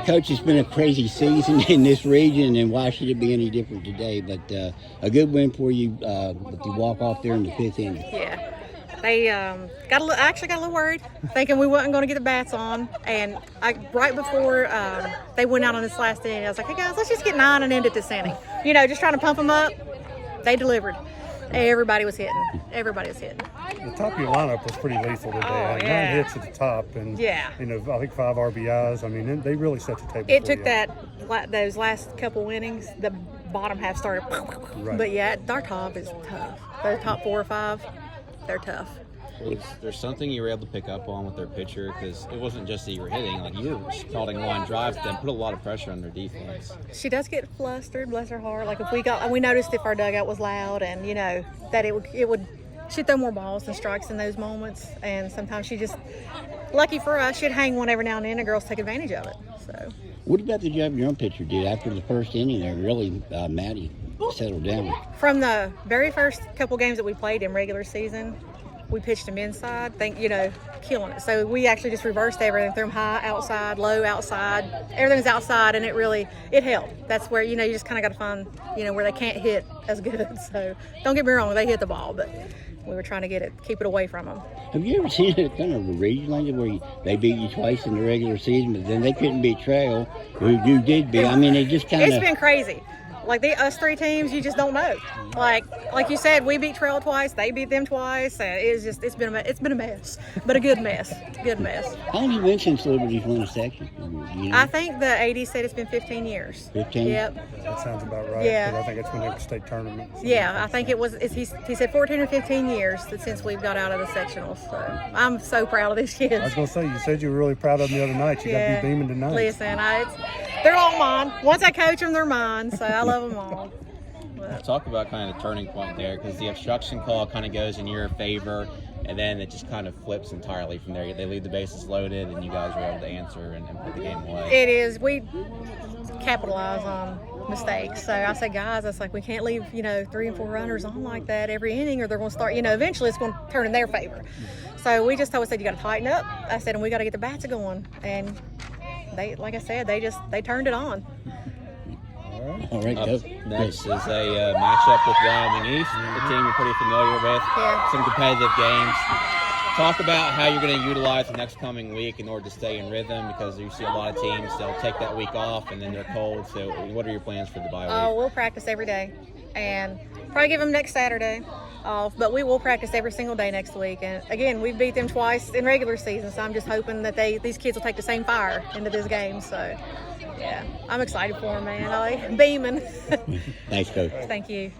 Coach, it's been a crazy season in this region, and why should it be any different today? But a good win for you with the walk-off there in the 5th inning. Yeah. They actually got a little worried, thinking we wasn't going to get the bats on. And right before they went out on this last inning, I was like, hey, guys, let's just get 9 and end it this inning. You know, just trying to pump them up. They delivered. Everybody was hitting. The top of your lineup was pretty lethal today. Oh, 9 yeah. hits at the top, and I think 5 RBIs. I mean, they really set the table. It for took you. those last couple innings. The bottom half started, Right. but yeah, our top is tough. Those top 4 or 5, they're tough. There's something you were able to pick up on with their pitcher, because it wasn't just that you were hitting, like you were scalding line drives, then put a lot of pressure on their defense. She does get flustered, bless her heart. Like if we noticed if our dugout was loud, and you know that it would she'd throw more balls than strikes in those moments, and sometimes she just, lucky for us, she'd hang one every now and then, and girls take advantage of it. So. What about the job your own pitcher did after the 1st inning there? Really, Maddie settled down. From the very first couple games that we played in regular season, we pitched them inside, killing it. So we actually just reversed everything, threw them high outside, low outside. Everything's outside, and it helped. That's where, you just kind of got to find, where they can't hit as good. So don't get me wrong, they hit the ball, but we were trying to keep it away from them. Have you ever seen it kind of a region where they beat you twice in the regular season, but then they couldn't beat Trail, who you did beat? I mean, it just kind of... It's been crazy. Like us 3 teams, you just don't know. Like you said, we beat Trail twice, they beat them twice. It's been a mess, but a good mess. Good mess. How long have you been since Liberty's won a section? I think the AD said it's been 15 years. 15? Yep. That sounds about right. Yeah. I think it's when they were state tournaments. Yeah, I think it was. He said 14 or 15 years since we've got out of the sectionals. So I'm so proud of these kids. I was going to say, you said you were really proud of them the other night. You got to be beaming tonight. Listen, they're all mine. Once I coach them, they're mine. So I love them all. Talk about kind of the turning point there, because the obstruction call kind of goes in your favor, and then it just kind of flips entirely from there. They leave the bases loaded, and you guys were able to answer and put the game away. It is. We capitalize on mistakes. So I said, guys, it's like we can't leave 3 and 4 runners on like that every inning, or they're going to start. Eventually it's going to turn in their favor. So we just said, you got to tighten up. I said, and we got to get the bats going. And they, like I said, they turned it on. All right, Up next is a matchup with Wyoming East, a team you're pretty familiar with. Yeah. Some competitive games. Talk about how you're going to utilize the next coming week in order to stay in rhythm, because you see a lot of teams, they'll take that week off and then they're cold. So what are your plans for the bye week? Oh, we'll practice every day, and probably give them next Saturday off, but we will practice every single day next week. And again, we beat them twice in regular season, so I'm just hoping that these kids will take the same fire into this game. So yeah, I'm excited for them, man. I'm beaming. Thanks, Coach. Thank you.